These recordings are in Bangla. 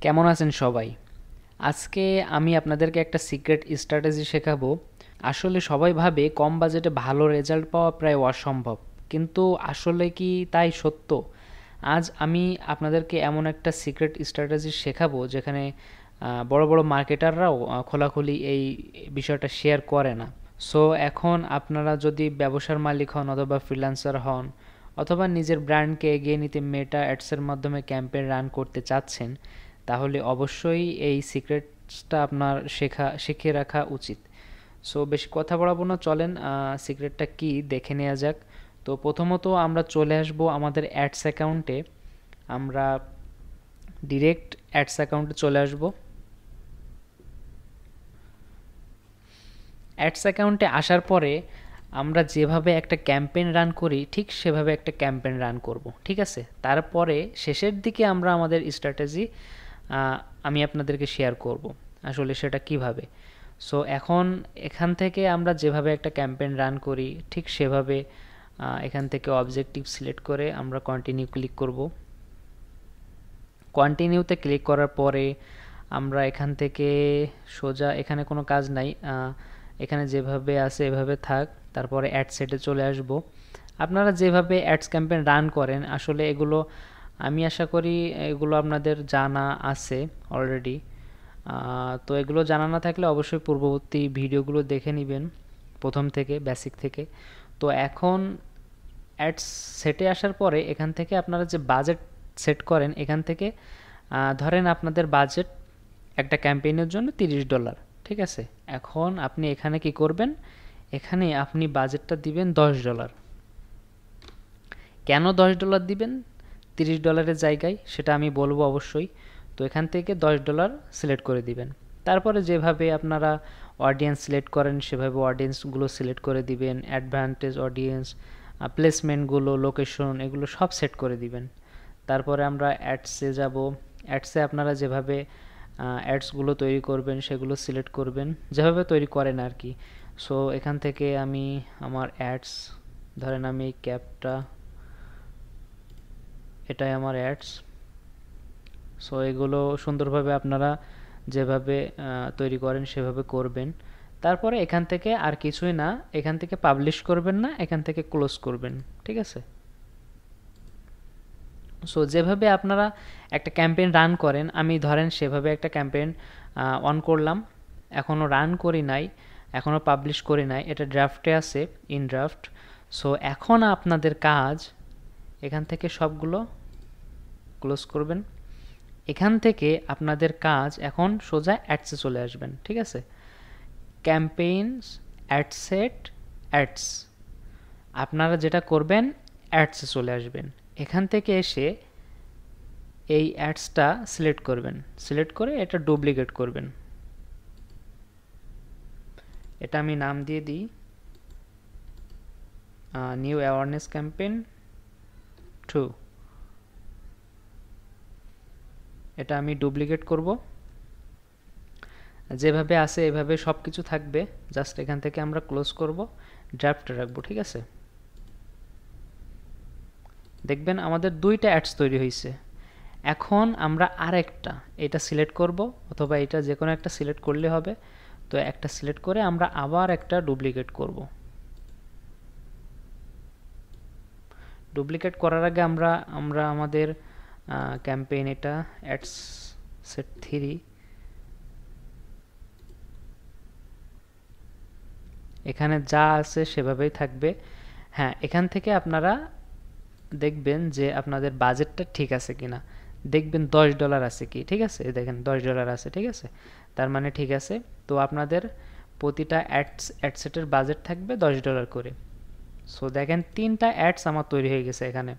কেমন আছেন সবাই? আজকে আমি আপনাদেরকে একটা সিক্রেট স্ট্র্যাটেজি শেখাবো। আসলে সবাই ভাবে কম বাজেটে ভালো রেজাল্ট পাওয়া প্রায় অসম্ভব, কিন্তু আসলে কি তাই সত্য? আজ আমি আপনাদেরকে এমন একটা সিক্রেট স্ট্র্যাটেজি শেখাবো যেখানে বড় বড় মার্কেটাররাও খোলাখুলি এই বিষয়টা শেয়ার করে না। সো এখন আপনারা যদি ব্যবসার মালিক হন অথবা ফ্রিল্যান্সার হন অথবা নিজের ব্র্যান্ডকে এগিয়ে নিতে মেটা অ্যাডসের মাধ্যমে ক্যাম্পেইন রান করতে চাচ্ছেন, তাহলে অবশ্যই এই সিক্রেটসটা আপনার শিখে রাখা উচিত। সো বেশি কথা বাড়াবো না, চলেন সিক্রেটটা কি দেখে নেওয়া যাক। তো প্রথমত আমরা চলে আসব আমাদের অ্যাডস অ্যাকাউন্টে। আমরা ডিরেক্ট অ্যাডস অ্যাকাউন্টে চলে আসব। অ্যাডস অ্যাকাউন্টে আসার পরে আমরা যেভাবে একটা ক্যাম্পেইন রান করি ঠিক সেভাবে একটা ক্যাম্পেইন রান করব, ঠিক আছে? তারপরে শেষের দিকে আমরা আমাদের স্ট্র্যাটেজি আমি আপনাদেরকে শেয়ার করব আসলে সেটা কিভাবে। সো এখন এখান থেকে আমরা যেভাবে একটা ক্যাম্পেইন রান করি ঠিক সেভাবে এখান থেকে অবজেক্টিভ সিলেক্ট করে আমরা কন্টিনিউ ক্লিক করব। কন্টিনিউতে ক্লিক করার পরে আমরা এখান থেকে সোজা, এখানে কোনো কাজ নাই, এখানে যেভাবে আছে এভাবে থাক। তারপরে অ্যাড সেটে চলে আসব। আপনারা যেভাবে অ্যাডস ক্যাম্পেইন রান করেন আসলে এগুলো আমি আশা করি এগুলো আপনাদের জানা আছে অলরেডি। তো এগুলো জানা না থাকলে অবশ্যই পূর্ববর্তী ভিডিওগুলো দেখে নেবেন প্রথম থেকে, বেসিক থেকে। তো এখন অ্যাডস সেটে আসার পরে এখান থেকে আপনারা যে বাজেট সেট করেন, এখান থেকে ধরেন আপনাদের বাজেট একটা ক্যাম্পেইনের জন্য $30, ঠিক আছে? এখন আপনি এখানে কি করবেন, এখানে আপনি বাজেটটা দিবেন $10। কেন $10 দিবেন $30 জায়গায়, সেটা আমি বলবো অবশ্যই। তো এখান থেকে $10 সিলেক্ট করে দিবেন। তারপরে যেভাবে আপনারা অডিয়েন্স সিলেক্ট করেন সেভাবে অডিয়েন্সগুলো সিলেক্ট করে দিবেন, অ্যাডভান্টেজ অডিয়েন্স, প্লেসমেন্টগুলো, লোকেশন, এগুলো সব সেট করে দিবেন। তারপরে আমরা অ্যাডসে যাব। অ্যাডসে আপনারা যেভাবে অ্যাডসগুলো তৈরি করবেন সেগুলো সিলেক্ট করবেন, যেভাবে তৈরি করেন আর কি। সো এখান থেকে আমি আমার অ্যাডস, ধরেন আমি এই ক্যাপটা, এটাই আমার অ্যাডস। সো এগুলো সুন্দরভাবে আপনারা যেভাবে তৈরি করেন সেভাবে করবেন। তারপরে এখান থেকে আর কিছুই না, এখান থেকে পাবলিশ করবেন না, এখান থেকে ক্লোজ করবেন, ঠিক আছে? সো যেভাবে আপনারা একটা ক্যাম্পেইন রান করেন, আমি ধরেন সেভাবে একটা ক্যাম্পেইন অন করলাম, এখনও রান করি নাই, এখনও পাবলিশ করি নাই, এটা ড্রাফটে আছে, ইন ড্রাফট। সো এখন আপনাদের কাজ এখান থেকে সবগুলো ক্লোজ করবেন। এখান থেকে আপনাদের কাজ এখন সোজা অ্যাডসে চলে আসবেন, ঠিক আছে? ক্যাম্পেইনস, অ্যাডসেট, অ্যাডস, আপনারা যেটা করবেন অ্যাডসে চলে আসবেন। এখান থেকে এসে এই অ্যাডসটা সিলেক্ট করবেন, সিলেক্ট করে এটা ডুপ্লিকেট করবেন। এটা আমি নাম দিয়ে দিই নিউ অ্যাওয়ারনেস ক্যাম্পেইন 2। এটা আমি ডুপ্লিকেট করব, যেভাবে আছে এভাবে সব কিছু থাকবে, জাস্ট এখান থেকে আমরা ক্লোজ করব, ড্রাফটে রাখবো, ঠিক আছে? দেখবেন আমাদের দুইটা অ্যাডস তৈরি হয়েছে। এখন আমরা আরেকটা এটা সিলেক্ট করব, অথবা এটা যে কোনো একটা সিলেক্ট করলে হবে। তো একটা সিলেক্ট করে আমরা আবার একটা ডুপ্লিকেট করব। ডুপ্লিকেট করার আগে আমরা আমরা আমাদের ক্যাম্পেইন, এটা অ্যাডস সেট 3, এখানে যা আছে সেভাবেই থাকবে। হ্যাঁ, এখান থেকে আপনারা দেখবেন যে আপনাদের বাজেটটা ঠিক আছে কিনা, দেখবেন $10 আছে কি, ঠিক আছে? দেখেন $10 আছে, ঠিক আছে? তার মানে ঠিক আছে। তো আপনাদের প্রতিটা অ্যাডসেটের বাজেট থাকবে $10 করে। সো দেখেন 3টা অ্যাডস আমার তৈরি হয়ে গেছে এখানে।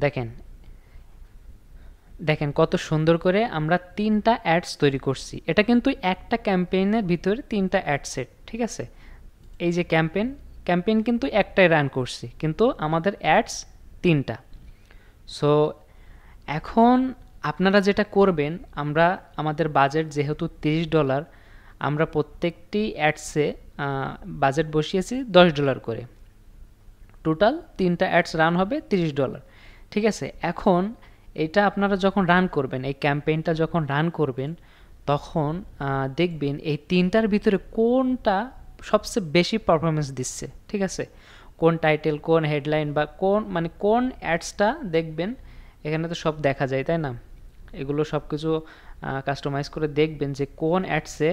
দেখেন, দেখেন কত সুন্দর করে আমরা 3টা অ্যাডস তৈরি করছি। এটা কিন্তু একটা ক্যাম্পেইনের ভিতরে 3টা অ্যাড সেট, ঠিক আছে? এই যে ক্যাম্পেইন, ক্যাম্পেইন কিন্তু একটাই রান করছি, কিন্তু আমাদের অ্যাডস 3টা। সো এখন আপনারা যেটা করবেন, আমাদের বাজেট যেহেতু $30, আমরা প্রত্যেকটি অ্যাডসে বাজেট বসিয়েছি $10 করে। টোটাল 3টা অ্যাডস রান হবে $30। ঠিক আছে, এখন এটা আপনারা যখন রান করবেন, এই ক্যাম্পেইনটা যখন রান করবেন, তখন দেখবেন এই 3টার ভিতরে কোনটা সবচেয়ে বেশি পারফরমেন্স দিচ্ছে। ঠিক আছে, কোন টাইটেল, কোন হেডলাইন বা কোন অ্যাডসটা দেখবেন, এখানে তো সব দেখা যায় তাই না, এগুলো সব কিছু কাস্টমাইজ করে দেখবেন যে কোন অ্যাডসে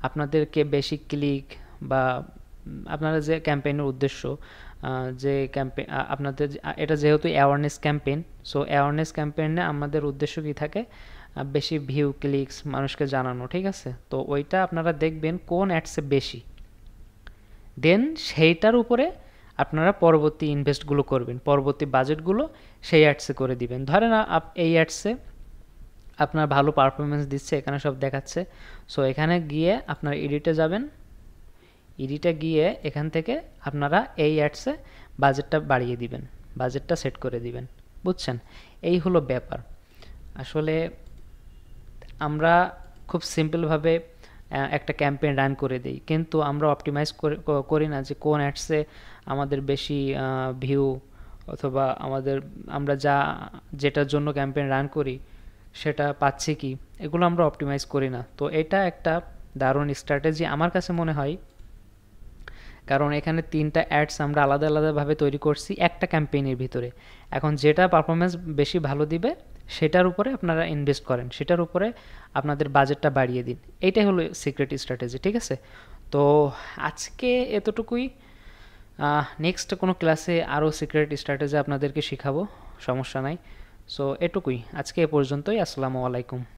আপনাদেরকে বেশি ক্লিক বা আপনারা যে ক্যাম্পেইনের উদ্দেশ্য, যে ক্যাম্পেইন আপনাদের এটা যেহেতু অ্যাওয়ারনেস ক্যাম্পেইন, সো অ্যাওয়ারনেস ক্যাম্পেইনে আমাদের উদ্দেশ্য কি থাকে, বেশি ভিউ, ক্লিকস মানুষকে জানানো। ঠিক আছে, তো ওইটা আপনারা দেখবেন কোন অ্যাডসে বেশি, দেন সেইটার উপরে আপনারা পরবর্তী ইনভেস্টগুলো করবেন, পরবর্তী বাজেটগুলো সেই অ্যাডসে করে দিবেন। ধরেন এই অ্যাডসে আপনার ভালো পারফরমেন্স দিচ্ছে, এখানে সব দেখাচ্ছে। সো এখানে গিয়ে আপনার এডিটে যাবেন, এডিটে গিয়ে এখান থেকে আপনারা এই অ্যাডসে বাজেটটা বাড়িয়ে দিবেন, বাজেটটা সেট করে দিবেন। বুঝছেন, এই হলো ব্যাপার। আসলে আমরা খুব সিম্পলভাবে একটা ক্যাম্পেইন রান করে দিই, কিন্তু আমরা অপটিমাইজ করি না যে কোন অ্যাডসে আমাদের বেশি ভিউ, অথবা আমরা যেটার জন্য ক্যাম্পেইন রান করি সেটা পাচ্ছি কি, এগুলো আমরা অপটিমাইজ করি না। তো এটা একটা দারুণ স্ট্র্যাটেজি আমার কাছে মনে হয়, কারণ এখানে 3টা অ্যাডস আমরা আলাদা আলাদাভাবে তৈরি করছি একটা ক্যাম্পেইনের ভিতরে। এখন যেটা পারফরমেন্স বেশি ভালো দিবে সেটার উপরে আপনারা ইনভেস্ট করেন, সেটার উপরে আপনাদের বাজেটটা বাড়িয়ে দিন। এইটাই হলো সিক্রেট স্ট্র্যাটেজি। ঠিক আছে, তো আজকে এতটুকুই। নেক্সট কোনো ক্লাসে আরও সিক্রেট স্ট্র্যাটেজি আপনাদেরকে শেখাবো, সমস্যা নাই। সো এটুকুই, আজকে এ পর্যন্তই। আসসালামু আলাইকুম।